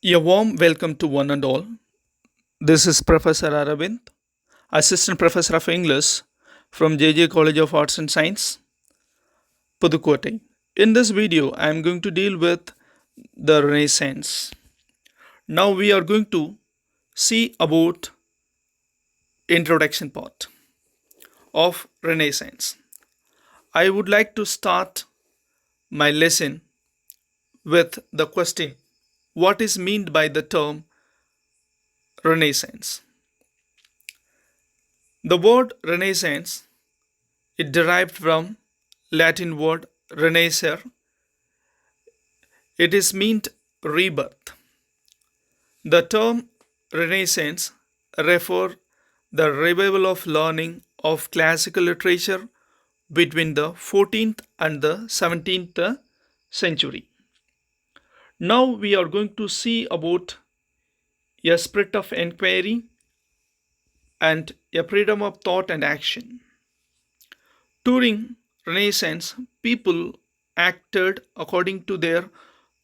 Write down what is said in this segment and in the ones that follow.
A warm welcome to one and all. This is Professor Aravind, Assistant Professor of English from JJ College of Arts and Science, Pudukkottai. In this video, I am going to deal with the Renaissance. Now we are going to see about introduction part of Renaissance. I would like to start my lesson with the question: what is meant by the term Renaissance? The word Renaissance, it derived from Latin word renaissere. It is meant rebirth. The term Renaissance refer the revival of learning of classical literature between the 14th and the 17th century. Now we are going to see about a spirit of inquiry and a freedom of thought and action. During Renaissance, people acted according to their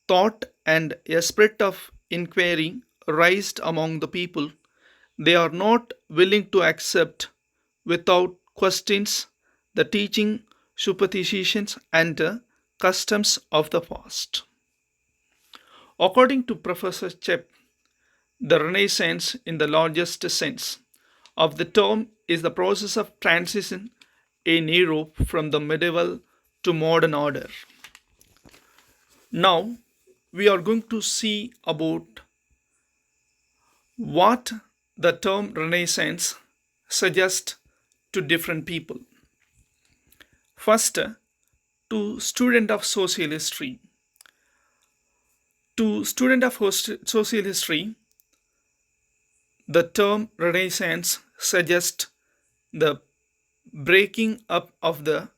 thought and a spirit of inquiry raised among the people. They are not willing to accept without questions the teaching, superstitions, and customs of the past. According to Professor Chep, the Renaissance, in the largest sense of the term, is the process of transition in Europe from the medieval to modern order. Now, we are going to see about what the term Renaissance suggests to different people. First, to student of social history. To student of social history, the term Renaissance suggests the breaking up of the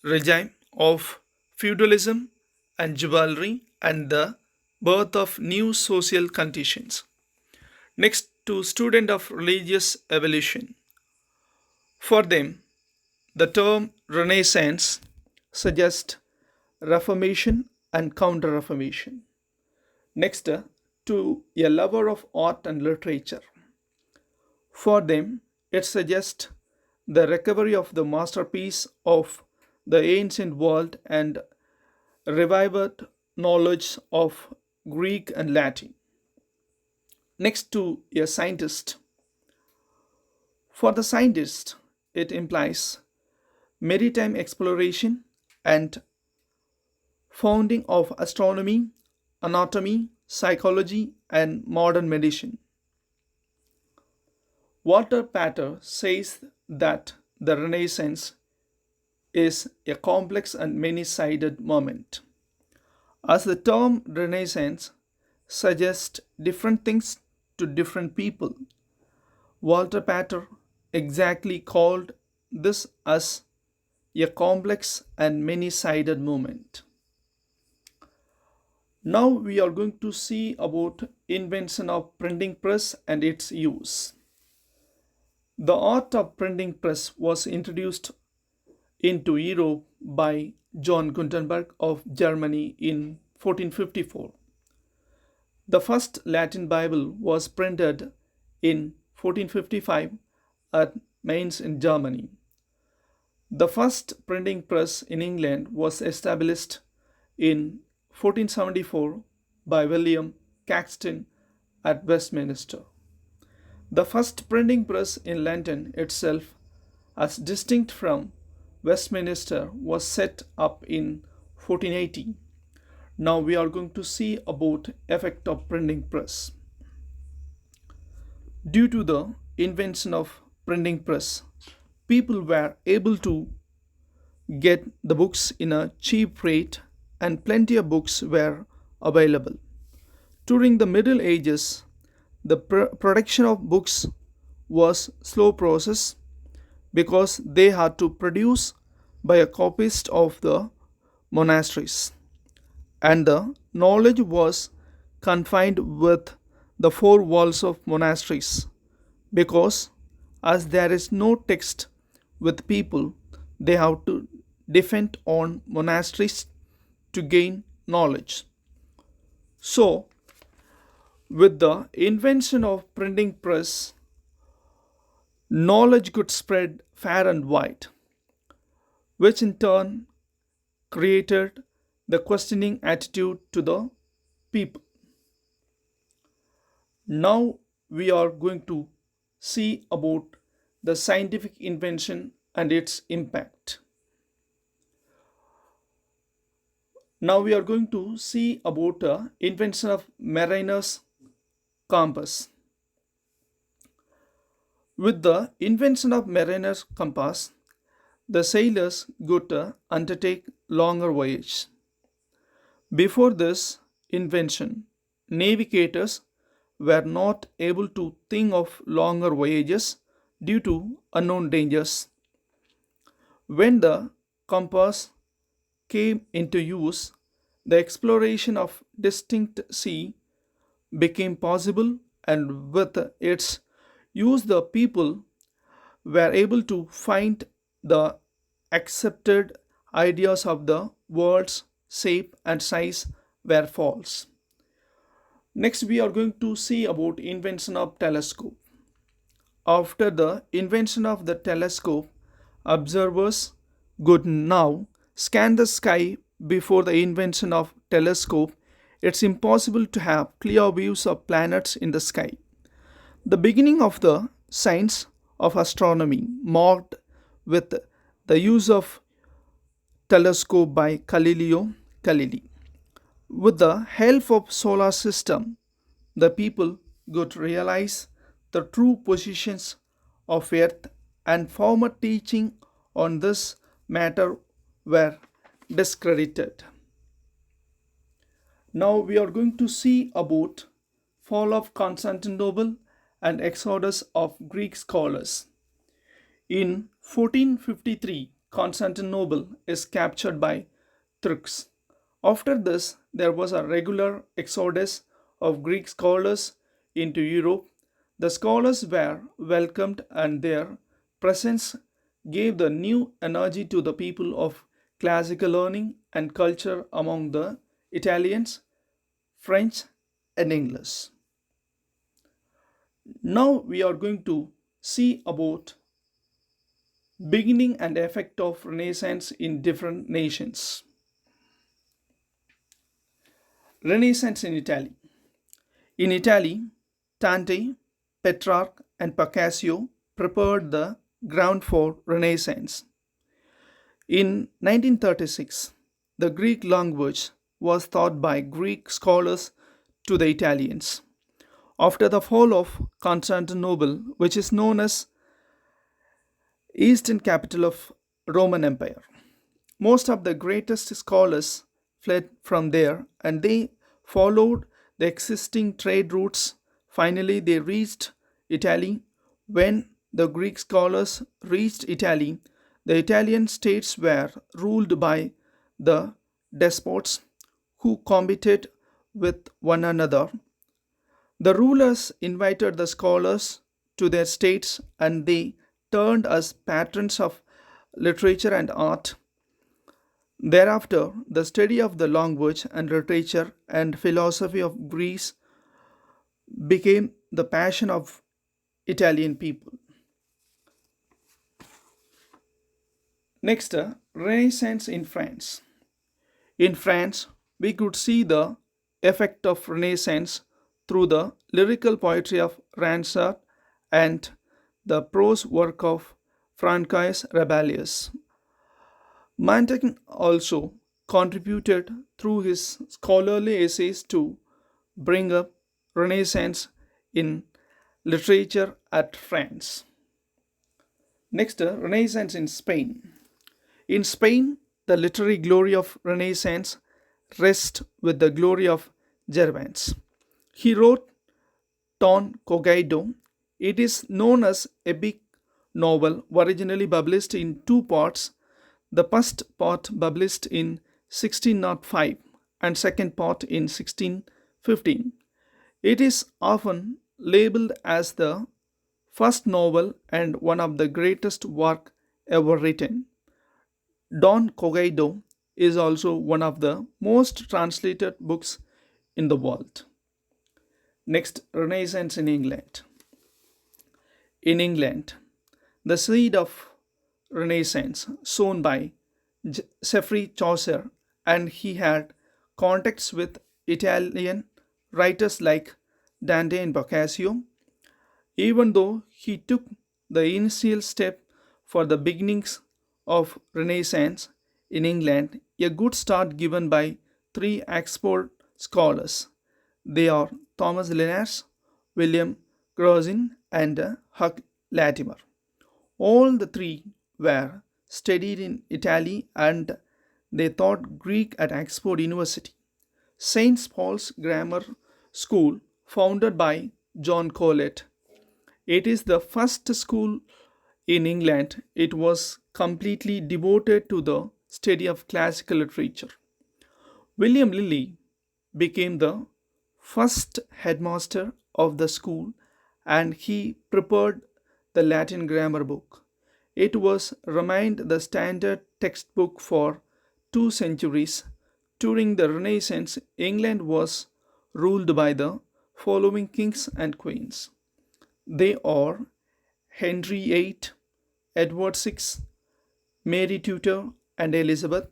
regime of feudalism and chivalry and the birth of new social conditions. Next, to student of religious evolution. For them, the term Renaissance suggests Reformation and Counter Reformation. Next, to a lover of art and literature. For them, it suggests the recovery of the masterpiece of the ancient world and revived knowledge of Greek and Latin. Next, to a scientist. For the scientist, it implies maritime exploration and founding of astronomy, anatomy, psychology, and modern medicine. Walter Pater says that the Renaissance is a complex and many sided moment. As the term Renaissance suggests different things to different people, Walter Pater exactly called this as a complex and many sided movement. Now we are going to see about invention of printing press and its use. The art of printing press was introduced into Europe by John Gutenberg of Germany in 1454. The first Latin Bible was printed in 1455 at Mainz in Germany. The first printing press in England was established in 1474 by William Caxton at Westminster. The first printing press in London itself, as distinct from Westminster, was set up in 1480. Now we are going to see about effect of printing press. Due to the invention of printing press, people were able to get the books in a cheap rate and plenty of books were available. During the Middle Ages, the production of books was slow process because they had to produce by a copyist of the monasteries, and the knowledge was confined with the four walls of monasteries because as there is no text with people, they have to depend on monasteries to gain knowledge. So With the invention of printing press, knowledge could spread far and wide, which in turn created the questioning attitude to the people. Now we are going to see about the scientific invention and its impact. Now we are going to see about the invention of mariner's compass. With the invention of mariner's compass, the sailors could undertake longer voyages. Before this invention, navigators were not able to think of longer voyages due to unknown dangers. When the compass came into use, the exploration of distinct sea became possible, and with its use, the people were able to find the accepted ideas of the world's shape and size were false. Next, we are going to see about invention of telescope. After the invention of the telescope, observers could now scan the sky. Before the invention of telescope, it's impossible to have clear views of planets in the sky. The beginning of the science of astronomy marked with the use of telescope by Galileo Galilei. With the help of solar system, the people could realize the true positions of Earth, and former teaching on this matter were discredited. Now we are going to see about fall of Constantinople and exodus of Greek scholars. In 1453, Constantinople is captured by Turks. After this, there was a regular exodus of Greek scholars into Europe. The scholars were welcomed, and their presence gave the new energy to the people of classical learning and culture among the Italians, French, and English. Now we are going to see about beginning and effect of Renaissance in different nations. Renaissance in Italy. In Italy, Dante, Petrarch, and Boccaccio prepared the ground for Renaissance. In 1936, the Greek language was taught by Greek scholars to the Italians. After the fall of Constantinople, which is known as eastern capital of Roman Empire, most of the greatest scholars fled from there, and they followed the existing trade routes. Finally, they reached Italy. When the Greek scholars reached Italy, the Italian states were ruled by the despots who competed with one another. The rulers invited the scholars to their states, and they turned as patrons of literature and art. Thereafter, the study of the language and literature and philosophy of Greece became the passion of Italian people. Next, Renaissance in France. In France, we could see the effect of Renaissance through the lyrical poetry of Ronsard and the prose work of Francois Rabelais. Montaigne also contributed through his scholarly essays to bring up Renaissance in literature at France. Next, Renaissance in Spain. In Spain, the literary glory of Renaissance rests with the glory of Cervantes. He wrote Don Quixote. It is known as epic novel, originally published in two parts. The first part published in 1605 and second part in 1615. It is often labeled as the first novel and one of the greatest work ever written. Don Quixote is also one of the most translated books in the world. Next, Renaissance in England. In England, the seed of Renaissance sown by Geoffrey Chaucer, and he had contacts with Italian writers like Dante and Boccaccio. Even though he took the initial step for the beginnings of Renaissance in England, a good start given by three Oxford scholars. They are Thomas Linnaeus, William Grosin, and Huck Latimer. All the three were studied in Italy and they taught Greek at Oxford University. St. Paul's Grammar School, founded by John Colet. It is the first school in England. It was completely devoted to the study of classical literature. William Lilly became the first headmaster of the school and he prepared the Latin grammar book. It was remained the standard textbook for 2 centuries. During the Renaissance, England was ruled by the following kings and queens. They are Henry VIII, Edward VI, Mary Tudor, and Elizabeth,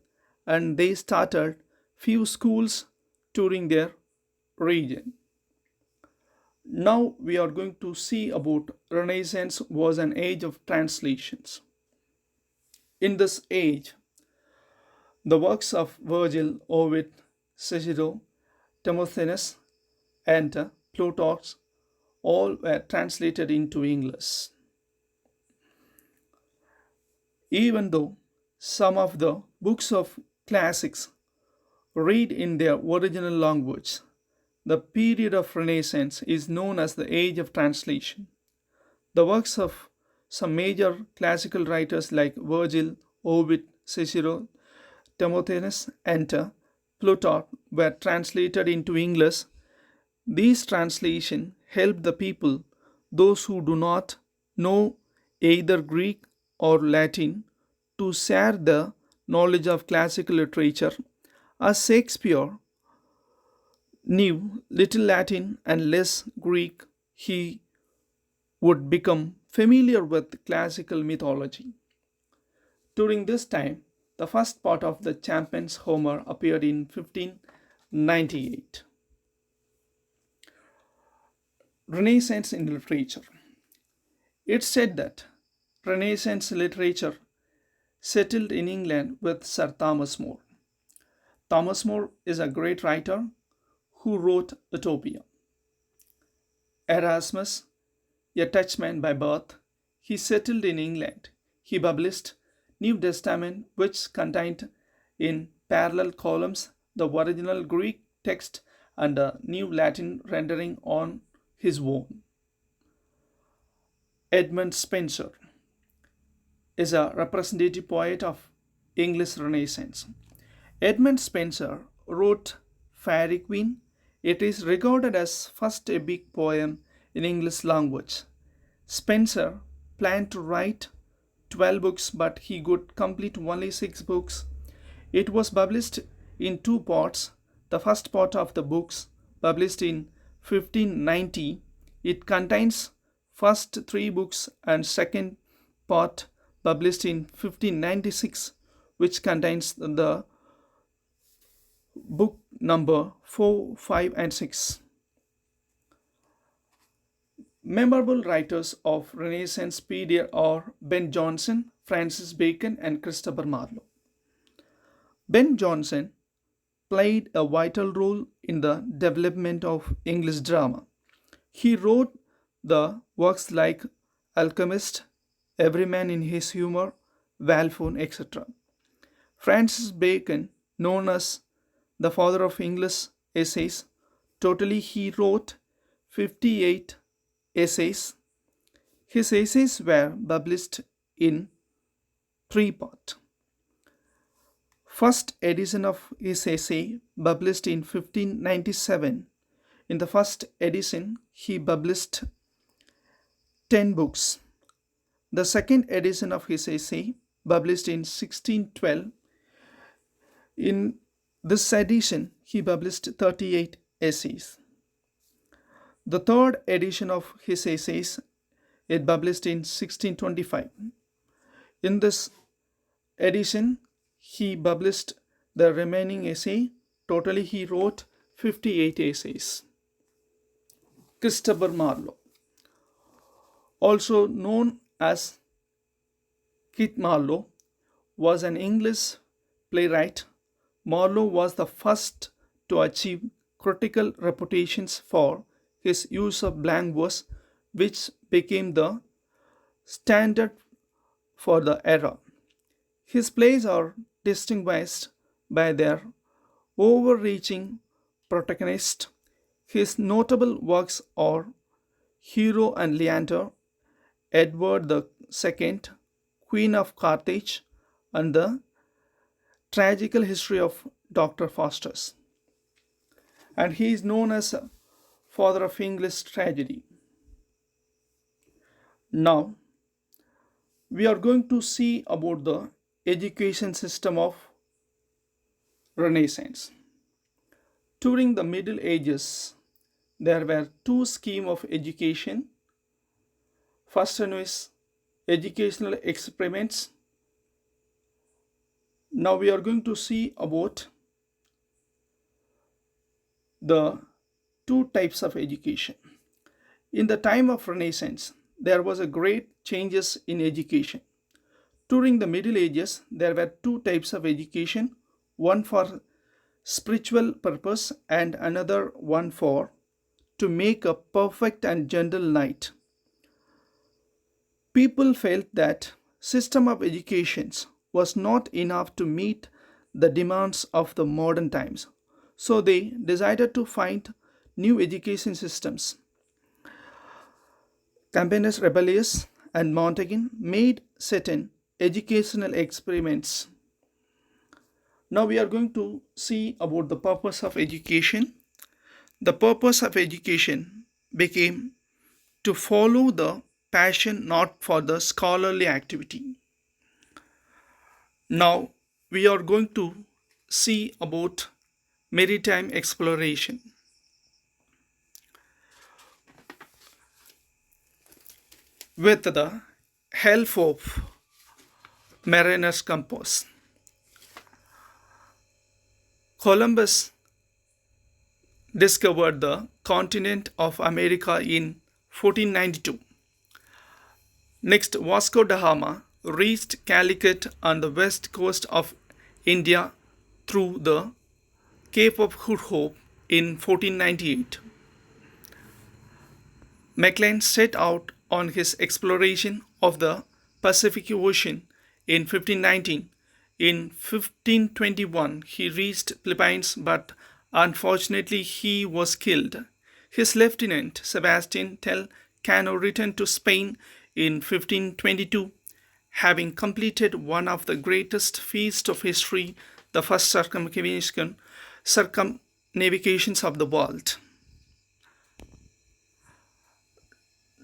and they started few schools touring their region. Now we are going to see about Renaissance was an age of translations. In this age, the works of Virgil, Ovid, Cicero, Demosthenes, and Plutarch all were translated into English. Even though some of the books of classics read in their original language, the period of Renaissance is known as the Age of Translation. The works of some major classical writers like Virgil, Ovid, Cicero, Demosthenes, and Plutarch were translated into English. These translations help the people, those who do not know either Greek or Latin, to share the knowledge of classical literature. As Shakespeare knew little Latin and less Greek, he would become familiar with classical mythology. During this time, the first part of the Champion's Homer appeared in 1598. Renaissance in literature. It's said that Renaissance literature settled in England with Sir Thomas More. Thomas More is a great writer who wrote Utopia. Erasmus, a Dutchman by birth, he settled in England. He published New Testament, which contained in parallel columns the original Greek text and a new Latin rendering on his own. Edmund Spenser is a representative poet of English Renaissance. Edmund Spenser wrote Faerie Queene. It is regarded as first epic poem in English language. Spenser planned to write 12 books, but he could complete only 6 books. It was published in 2 parts. The first part of the books, published in 1590, it contains first 3 books, and second part published in 1596, which contains the book number 4, 5, and 6. Memorable writers of Renaissance period are Ben Jonson, Francis Bacon, and Christopher Marlowe. Ben Jonson played a vital role in the development of English drama. He wrote the works like Alchemist, Every Man in His Humor, Walpole, etc. Francis Bacon, known as the father of English essays, totally he wrote 58 essays. His essays were published in 3 parts. First edition of his essay published in 1597. In the first edition, he published 10 books. The second edition of his essay published in 1612. In this edition, he published 38 essays. The third edition of his essays is published in 1625. In this edition, he published the remaining essay. Totally, he wrote 58 essays. Christopher Marlowe, also known as Kit Marlowe, was an English playwright. Marlowe was the first to achieve critical reputations for his use of blank verse, which became the standard for the era. His plays are distinguished by their overreaching protagonist. His notable works are Hero and Leander, Edward the Second, Queen of Carthage, and the tragical history of Dr. Faustus. And he is known as father of English tragedy. Now, we are going to see about the education system of Renaissance. During the Middle Ages, there were two schemes of education. First one is educational experiments. Now we are going to see about the two types of education. In the time of Renaissance, there was a great changes in education. During the Middle Ages, there were two types of education, one for spiritual purpose and another one for to make a perfect and gentle knight. People felt that system of education was not enough to meet the demands of the modern times. So they decided to find new education systems. Campaigners Rebellious and Montaigne made certain educational experiments. Now we are going to see about the purpose of education. The purpose of education became to follow the passion, not for the scholarly activity. Now we are going to see about maritime exploration. With the help of mariner's compass, Columbus discovered the continent of America in 1492. Next, Vasco da Gama reached Calicut on the west coast of India through the Cape of Good Hope in 1498. Maclean set out on his exploration of the Pacific Ocean in 1519. In 1521, he reached Philippines, but unfortunately he was killed. His lieutenant, Sebastian Tel Cano, returned to Spain in 1522, having completed one of the greatest feats of history, the first circumnavigations of the world.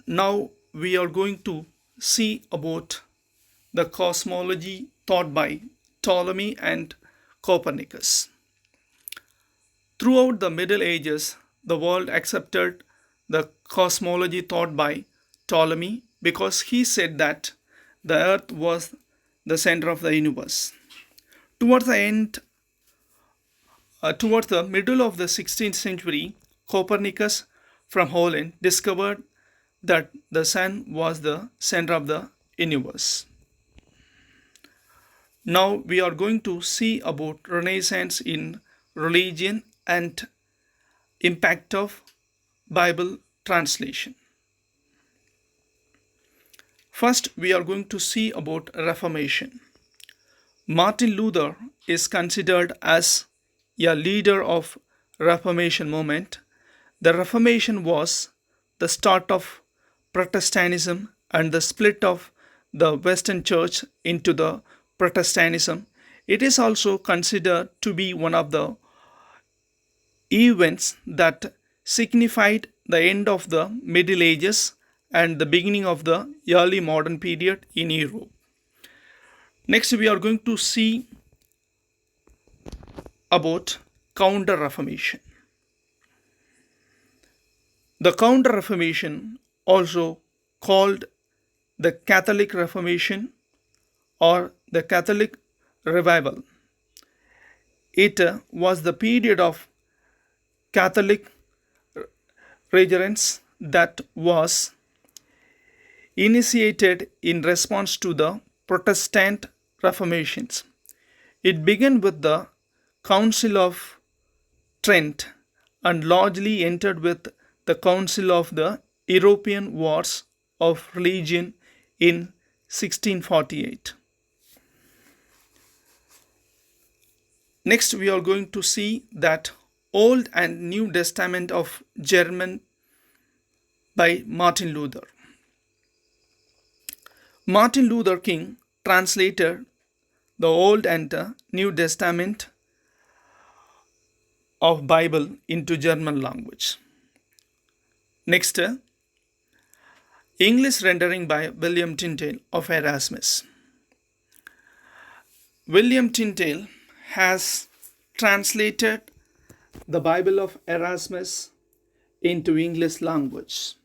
Now we are going to see about the cosmology taught by Ptolemy and Copernicus. Throughout the Middle Ages, the world accepted the cosmology taught by Ptolemy because he said that the earth was the center of the universe. Towards the middle of the 16th century, Copernicus from Holland discovered that the sun was the center of the universe. Now we are going to see about Renaissance in religion and impact of Bible translation. First, we are going to see about Reformation. Martin Luther is considered as a leader of Reformation movement. The Reformation was the start of Protestantism and the split of the Western Church into the Protestantism. It is also considered to be one of the events that signified the end of the Middle Ages and the beginning of the early modern period in Europe. Next, we are going to see about Counter-Reformation. The Counter Reformation, also called the Catholic Reformation or the Catholic Revival, it was the period of Catholic regenerance that was initiated in response to the Protestant Reformations. It began with the Council of Trent and largely ended with the Council of the European Wars of Religion in 1648. Next, we are going to see that Old and New Testament of German by Martin Luther. Martin Luther King translated the Old and New Testament of Bible into German language. Next, English rendering by William Tyndale of Erasmus. William Tyndale has translated the Bible of Erasmus into English language.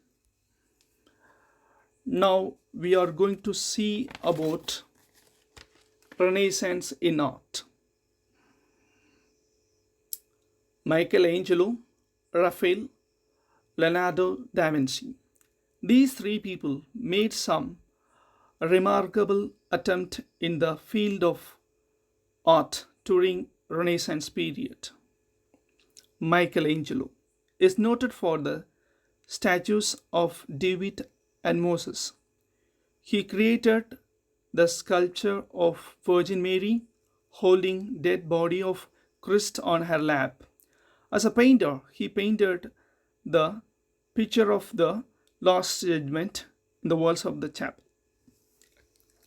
Now we are going to see about Renaissance in art. Michelangelo, Raphael, Leonardo da Vinci. These three people made some remarkable attempt in the field of art during Renaissance period. Michelangelo is noted for the statues of David and Moses. He created the sculpture of Virgin Mary holding dead body of Christ on her lap. As a painter, he painted the picture of the Last Judgment in the walls of the chapel.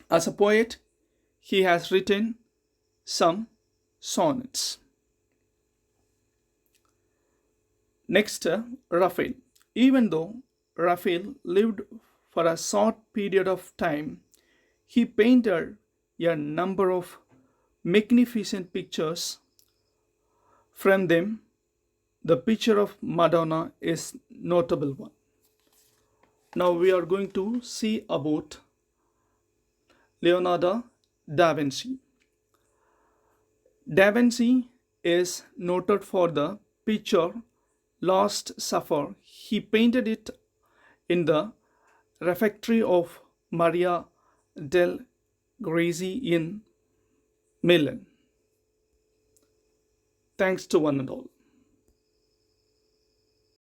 As a poet, he has written some sonnets. Next, Raphael. Even though Raphael lived for a short period of time, he painted a number of magnificent pictures. From them, the picture of Madonna is notable one. Now we are going to see about Leonardo da Vinci. Da Vinci is noted for the picture Last Supper. He painted it in the refectory of Maria del Grisi in Milan. Thanks to one and all.